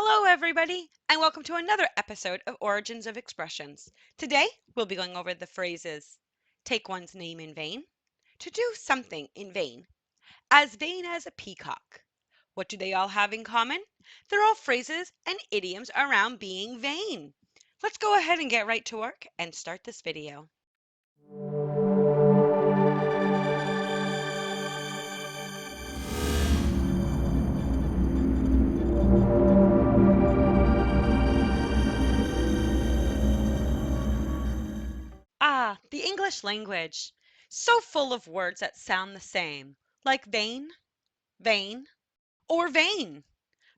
Hello, everybody, and welcome to another episode of Origins of Expressions. Today, we'll be going over the phrases take one's name in vain, to do something in vain as a peacock. What do they all have in common? They're all phrases and idioms around being vain. Let's go ahead and get right to work and start this video. The English language. So full of words that sound the same, like vain, vain, or vain,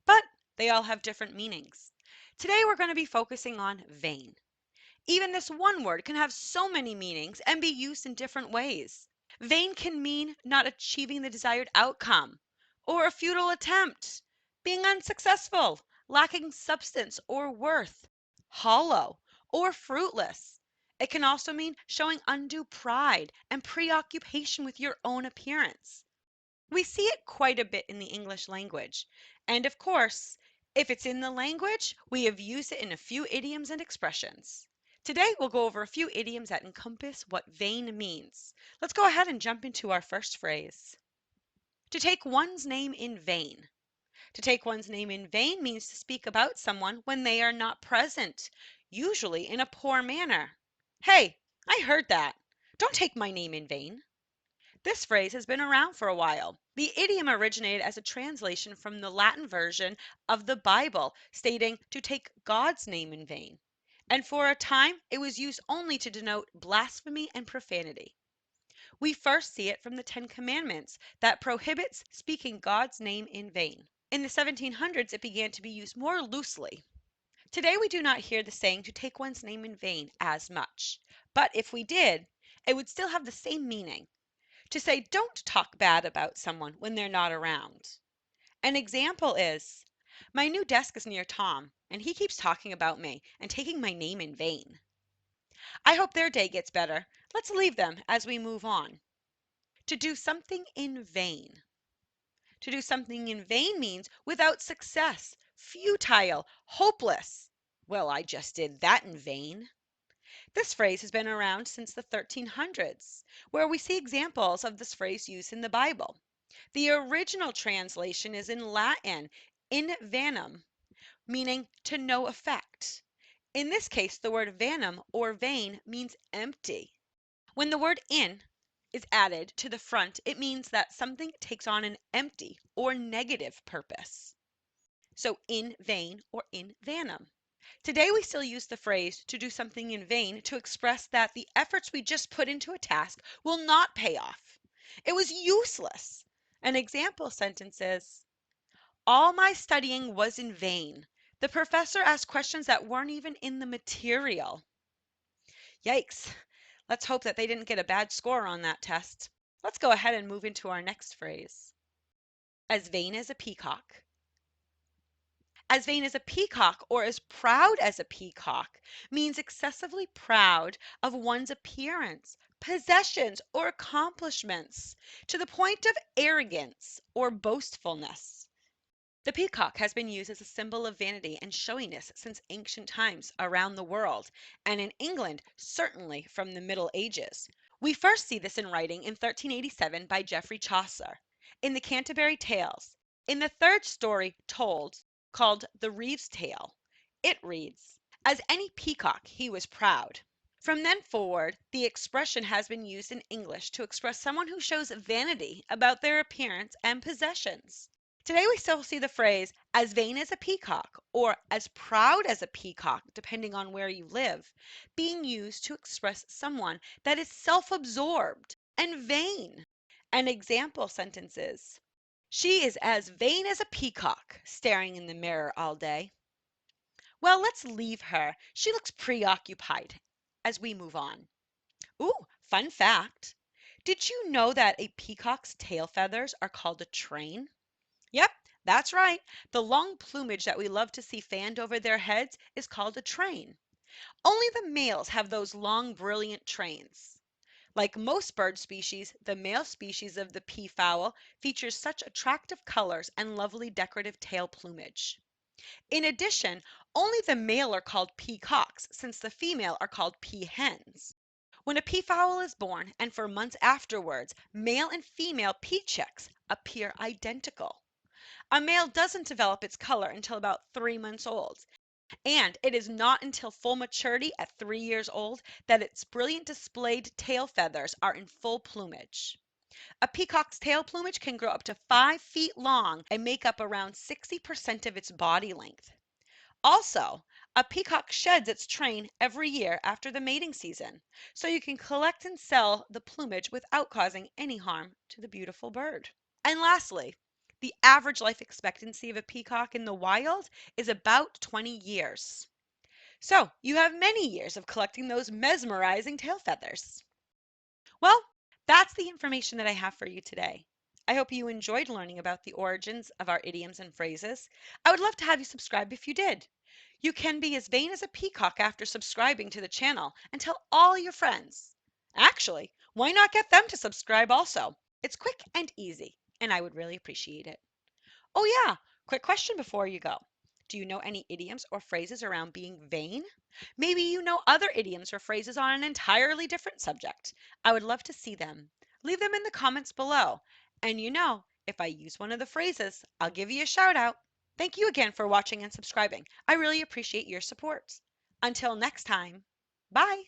but they all have different meanings. Today we're going to be focusing on vain. Even this one word can have so many meanings and be used in different ways. Vain can mean not achieving the desired outcome, or a futile attempt, being unsuccessful, lacking substance or worth, hollow, or fruitless. It can also mean showing undue pride and preoccupation with your own appearance. We see it quite a bit in the English language. And of course, if it's in the language, we have used it in a few idioms and expressions. Today, we'll go over a few idioms that encompass what vain means. Let's go ahead and jump into our first phrase. To take one's name in vain. To take one's name in vain means to speak about someone when they are not present, usually in a poor manner. Hey, I heard that. Don't take my name in vain. This phrase has been around for a while. The idiom originated as a translation from the Latin version of the Bible, stating to take God's name in vain. And for a time, it was used only to denote blasphemy and profanity. We first see it from the Ten Commandments that prohibits speaking God's name in vain. In the 1700s, it began to be used more loosely. Today, we do not hear the saying to take one's name in vain as much. But if we did, it would still have the same meaning. To say don't talk bad about someone when they're not around. An example is, my new desk is near Tom, and he keeps talking about me and taking my name in vain. I hope their day gets better. Let's leave them as we move on. To do something in vain. To do something in vain means without success, futile, hopeless. Well, I just did that in vain. This phrase has been around since the 1300s, where we see examples of this phrase used in the Bible. The original translation is in Latin, in vanum, meaning to no effect. In this case, the word vanum or vain means empty. When the word in is added to the front, it means that something takes on an empty or negative purpose. So in vain or in vanum. Today, we still use the phrase to do something in vain to express that the efforts we just put into a task will not pay off. It was useless. An example sentence is, all my studying was in vain. The professor asked questions that weren't even in the material. Yikes. Let's hope that they didn't get a bad score on that test. Let's go ahead and move into our next phrase. As vain as a peacock. As vain as a peacock or as proud as a peacock means excessively proud of one's appearance, possessions, or accomplishments to the point of arrogance or boastfulness. The peacock has been used as a symbol of vanity and showiness since ancient times around the world, and in England, certainly from the Middle Ages. We first see this in writing in 1387 by Geoffrey Chaucer, in the Canterbury Tales. In the third story told, called The Reeve's Tale, it reads, as any peacock he was proud. From then forward, the expression has been used in English to express someone who shows vanity about their appearance and possessions. Today we still see the phrase as vain as a peacock or as proud as a peacock, depending on where you live, being used to express someone that is self-absorbed and vain. An example sentence is, she is as vain as a peacock, staring in the mirror all day. Well, let's leave her. She looks preoccupied as we move on. Ooh, fun fact. Did you know that a peacock's tail feathers are called a train? Yep, that's right. The long plumage that we love to see fanned over their heads is called a train. Only the males have those long, brilliant trains. Like most bird species, the male species of the peafowl features such attractive colors and lovely decorative tail plumage. In addition, only the male are called peacocks, since the female are called peahens. When a peafowl is born and for months afterwards, male and female peachicks appear identical. A male doesn't develop its color until about 3 months old, and it is not until full maturity at 3 years old that its brilliant displayed tail feathers are in full plumage. A peacock's tail plumage can grow up to 5 feet long and make up around 60% of its body length. Also, a peacock sheds its train every year after the mating season, so you can collect and sell the plumage without causing any harm to the beautiful bird. And lastly, the average life expectancy of a peacock in the wild is about 20 years. So you have many years of collecting those mesmerizing tail feathers. Well, that's the information that I have for you today. I hope you enjoyed learning about the origins of our idioms and phrases. I would love to have you subscribe if you did. You can be as vain as a peacock after subscribing to the channel and tell all your friends. Actually, why not get them to subscribe also? It's quick and easy, and I would really appreciate it. Oh, yeah, quick question before you go. Do you know any idioms or phrases around being vain? Maybe you know other idioms or phrases on an entirely different subject. I would love to see them. Leave them in the comments below. And if I use one of the phrases, I'll give you a shout out. Thank you again for watching and subscribing. I really appreciate your support. Until next time, bye.